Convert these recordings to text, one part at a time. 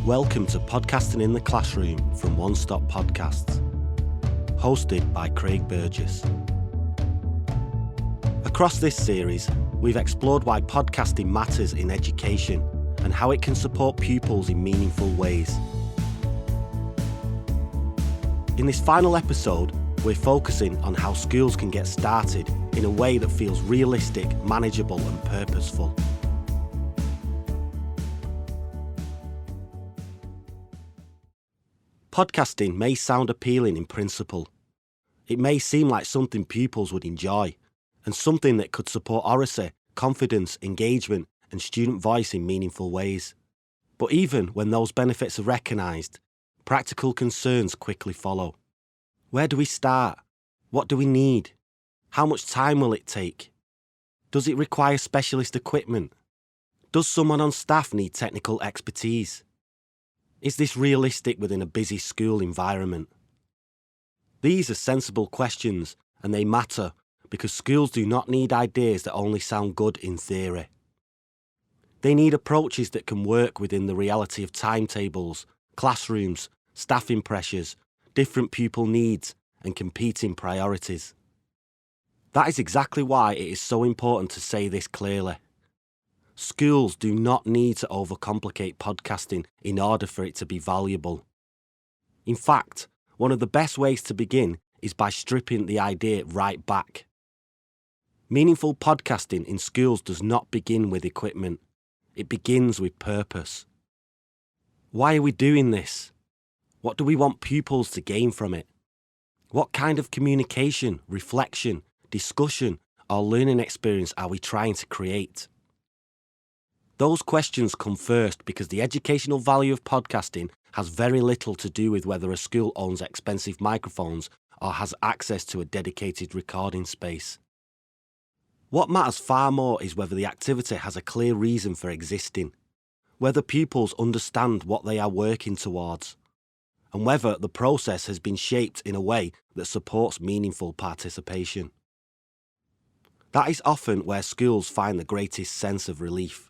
Welcome to Podcasting in the Classroom from One Stop Podcasts, hosted by Craig Burgess. Across this series, we've explored why podcasting matters in education and how it can support pupils in meaningful ways. In this final episode, we're focusing on how schools can get started in a way that feels realistic, manageable and purposeful. Podcasting may sound appealing in principle. It may seem like something pupils would enjoy, and something that could support oracy, confidence, engagement, and student voice in meaningful ways. But even when those benefits are recognised, practical concerns quickly follow. Where do we start? What do we need? How much time will it take? Does it require specialist equipment? Does someone on staff need technical expertise? Is this realistic within a busy school environment? These are sensible questions, and they matter because schools do not need ideas that only sound good in theory. They need approaches that can work within the reality of timetables, classrooms, staffing pressures, different pupil needs, and competing priorities. That is exactly why it is so important to say this clearly. Schools do not need to overcomplicate podcasting in order for it to be valuable. In fact, one of the best ways to begin is by stripping the idea right back. Meaningful podcasting in schools does not begin with equipment. It begins with purpose. Why are we doing this? What do we want pupils to gain from it? What kind of communication, reflection, discussion, or learning experience are we trying to create? Those questions come first because the educational value of podcasting has very little to do with whether a school owns expensive microphones or has access to a dedicated recording space. What matters far more is whether the activity has a clear reason for existing, whether pupils understand what they are working towards, and whether the process has been shaped in a way that supports meaningful participation. That is often where schools find the greatest sense of relief.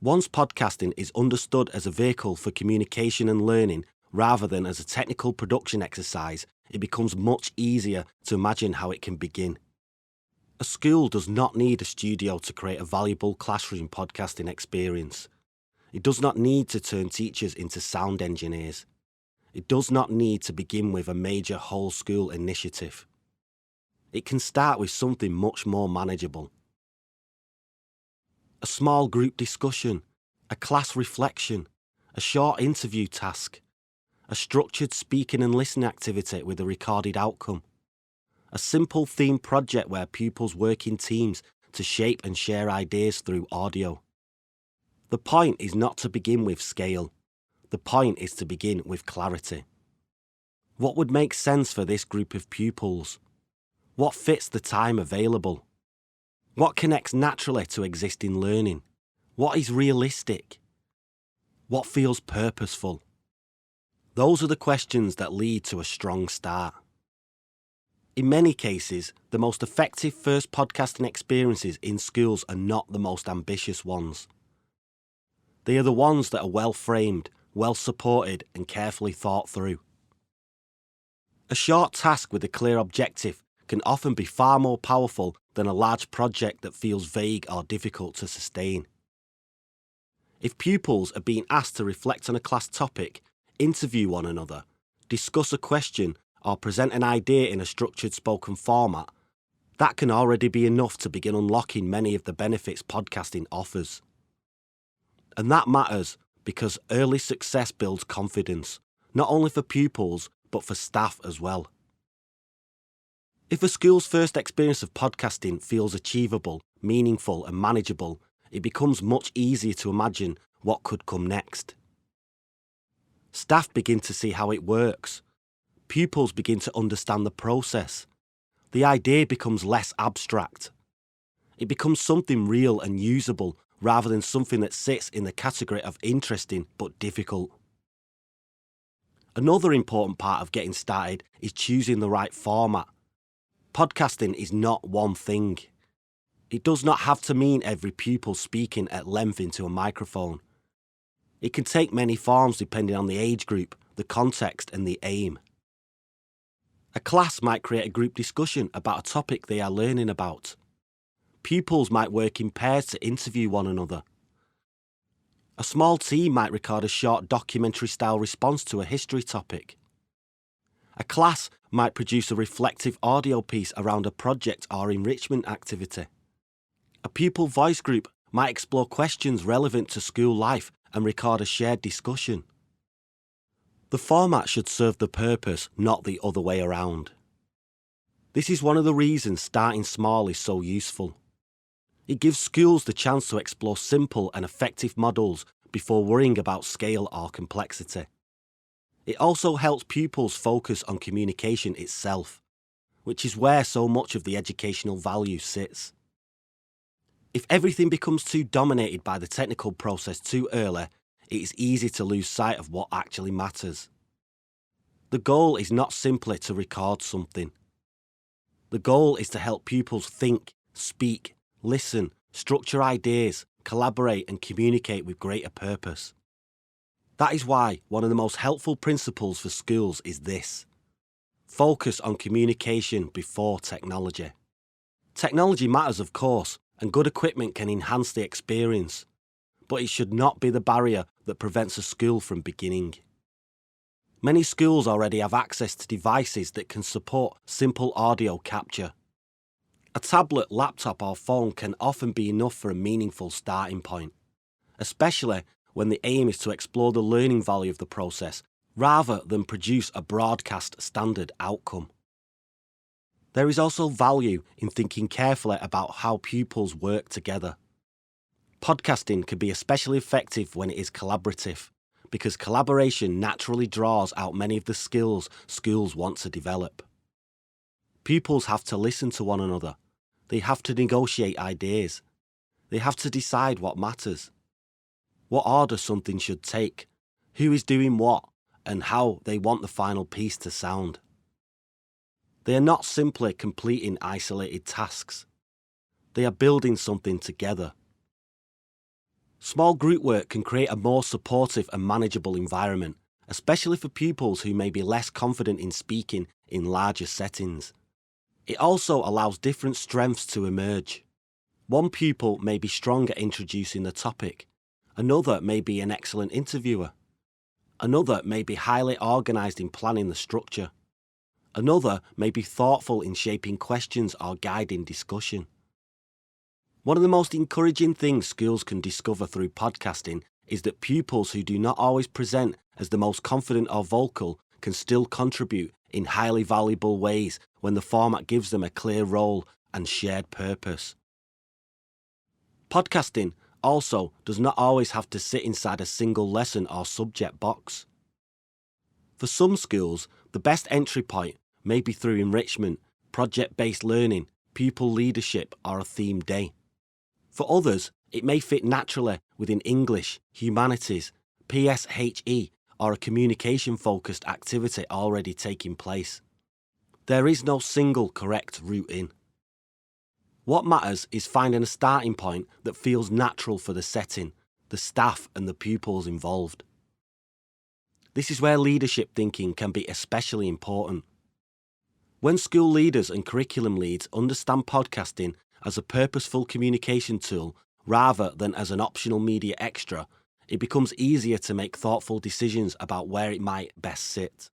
Once podcasting is understood as a vehicle for communication and learning rather than as a technical production exercise, it becomes much easier to imagine how it can begin. A school does not need a studio to create a valuable classroom podcasting experience. It does not need to turn teachers into sound engineers. It does not need to begin with a major whole school initiative. It can start with something much more manageable. A small group discussion, a class reflection, a short interview task, a structured speaking and listening activity with a recorded outcome, a simple theme project where pupils work in teams to shape and share ideas through audio. The point is not to begin with scale. The point is to begin with clarity. What would make sense for this group of pupils? What fits the time available? What connects naturally to existing learning? What is realistic? What feels purposeful? Those are the questions that lead to a strong start. In many cases, the most effective first podcasting experiences in schools are not the most ambitious ones. They are the ones that are well framed, well supported, and carefully thought through. A short task with a clear objective can often be far more powerful than a large project that feels vague or difficult to sustain. If pupils are being asked to reflect on a class topic, interview one another, discuss a question, or present an idea in a structured spoken format, that can already be enough to begin unlocking many of the benefits podcasting offers. And that matters because early success builds confidence, not only for pupils, but for staff as well. If a school's first experience of podcasting feels achievable, meaningful and manageable, it becomes much easier to imagine what could come next. Staff begin to see how it works. Pupils begin to understand the process. The idea becomes less abstract. It becomes something real and usable rather than something that sits in the category of interesting but difficult. Another important part of getting started is choosing the right format. Podcasting is not one thing. It does not have to mean every pupil speaking at length into a microphone. It can take many forms depending on the age group, the context, and the aim. A class might create a group discussion about a topic they are learning about. Pupils might work in pairs to interview one another. A small team might record a short documentary-style response to a history topic. A class might produce a reflective audio piece around a project or enrichment activity. A pupil voice group might explore questions relevant to school life and record a shared discussion. The format should serve the purpose, not the other way around. This is one of the reasons starting small is so useful. It gives schools the chance to explore simple and effective models before worrying about scale or complexity. It also helps pupils focus on communication itself, which is where so much of the educational value sits. If everything becomes too dominated by the technical process too early, it is easy to lose sight of what actually matters. The goal is not simply to record something. The goal is to help pupils think, speak, listen, structure ideas, collaborate and communicate with greater purpose. That is why one of the most helpful principles for schools is this: focus on communication before technology. Technology matters, of course, and good equipment can enhance the experience, but it should not be the barrier that prevents a school from beginning. Many schools already have access to devices that can support simple audio capture. A tablet, laptop or phone can often be enough for a meaningful starting point, especially when the aim is to explore the learning value of the process rather than produce a broadcast standard outcome. There is also value in thinking carefully about how pupils work together. Podcasting can be especially effective when it is collaborative, because collaboration naturally draws out many of the skills schools want to develop. Pupils have to listen to one another. They have to negotiate ideas. They have to decide what matters, what order something should take, who is doing what, and how they want the final piece to sound. They are not simply completing isolated tasks. They are building something together. Small group work can create a more supportive and manageable environment, especially for pupils who may be less confident in speaking in larger settings. It also allows different strengths to emerge. One pupil may be strong at introducing the topic. Another may be an excellent interviewer. Another may be highly organised in planning the structure. Another may be thoughtful in shaping questions or guiding discussion. One of the most encouraging things schools can discover through podcasting is that pupils who do not always present as the most confident or vocal can still contribute in highly valuable ways when the format gives them a clear role and shared purpose. Podcasting also does not always have to sit inside a single lesson or subject box. For some schools, the best entry point may be through enrichment, project-based learning, pupil leadership, or a themed day. For others, it may fit naturally within English, humanities, PSHE, or a communication-focused activity already taking place. There is no single correct route in. What matters is finding a starting point that feels natural for the setting, the staff and the pupils involved. This is where leadership thinking can be especially important. When school leaders and curriculum leads understand podcasting as a purposeful communication tool rather than as an optional media extra, it becomes easier to make thoughtful decisions about where it might best sit.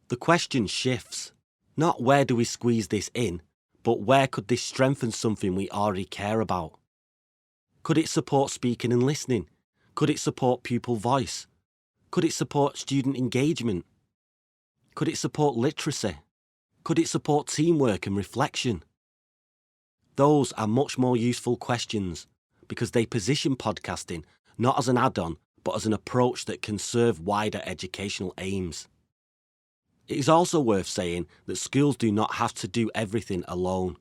The question shifts. Not where do we squeeze this in, but where could this strengthen something we already care about? Could it support speaking and listening? Could it support pupil voice? Could it support student engagement? Could it support literacy? Could it support teamwork and reflection? Those are much more useful questions because they position podcasting not as an add-on, but as an approach that can serve wider educational aims. It is also worth saying that schools do not have to do everything alone.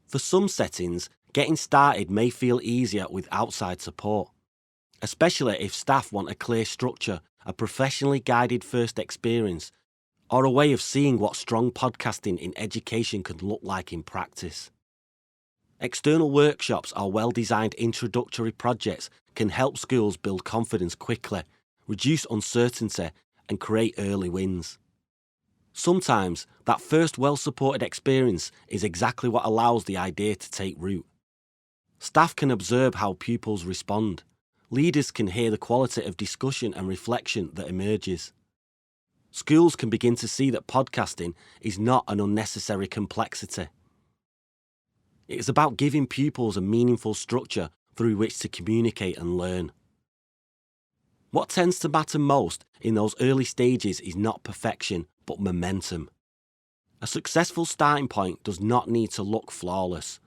For some settings, getting started may feel easier with outside support, especially if staff want a clear structure, a professionally guided first experience, or a way of seeing what strong podcasting in education could look like in practice. External workshops or well-designed introductory projects can help schools build confidence quickly, reduce uncertainty, and create early wins. Sometimes that first well-supported experience is exactly what allows the idea to take root. Staff can observe how pupils respond. Leaders can hear the quality of discussion and reflection that emerges. Schools can begin to see that podcasting is not an unnecessary complexity. It is about giving pupils a meaningful structure through which to communicate and learn. What tends to matter most in those early stages is not perfection, but momentum. A successful starting point does not need to look flawless.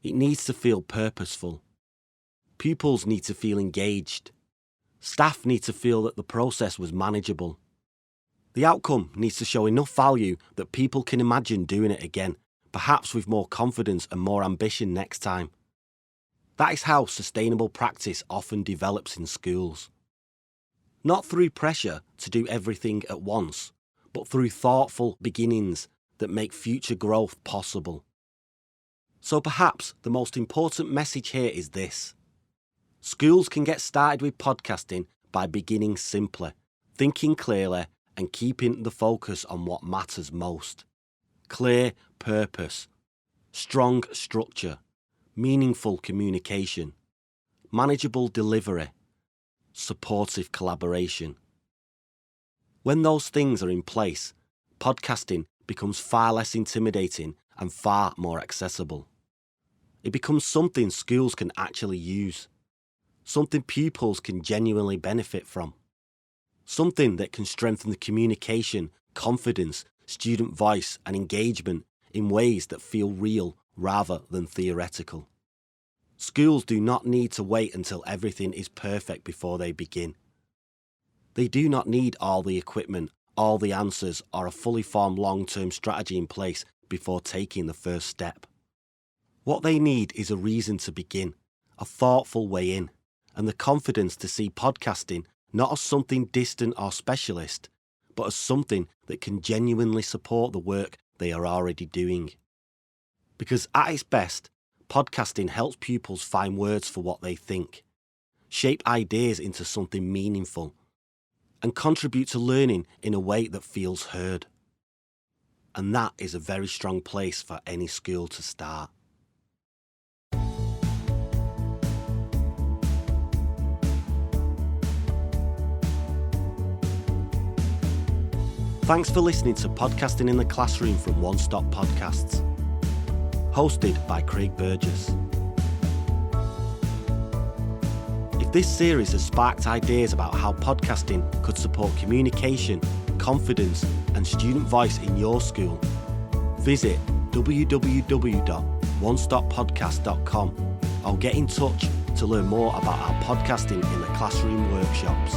It needs to feel purposeful. Pupils need to feel engaged. Staff need to feel that the process was manageable. The outcome needs to show enough value that people can imagine doing it again, perhaps with more confidence and more ambition next time. That is how sustainable practice often develops in schools. Not through pressure to do everything at once, but through thoughtful beginnings that make future growth possible. So perhaps the most important message here is this. Schools can get started with podcasting by beginning simply, thinking clearly, and keeping the focus on what matters most. Clear purpose, strong structure, meaningful communication, manageable delivery, supportive collaboration. When those things are in place, podcasting becomes far less intimidating and far more accessible. It becomes something schools can actually use, something pupils can genuinely benefit from, something that can strengthen the communication, confidence, student voice and engagement in ways that feel real rather than theoretical. Schools do not need to wait until everything is perfect before they begin. They do not need all the equipment, all the answers, or a fully formed long-term strategy in place before taking the first step. What they need is a reason to begin, a thoughtful way in, and the confidence to see podcasting not as something distant or specialist, but as something that can genuinely support the work they are already doing. Because at its best, podcasting helps pupils find words for what they think, shape ideas into something meaningful, and contribute to learning in a way that feels heard. And that is a very strong place for any school to start. Thanks for listening to Podcasting in the Classroom from One Stop Podcasts, hosted by Craig Burgess. If this series has sparked ideas about how podcasting could support communication, confidence, and student voice in your school, visit www.onestoppodcast.com or get in touch to learn more about our Podcasting in the Classroom workshops.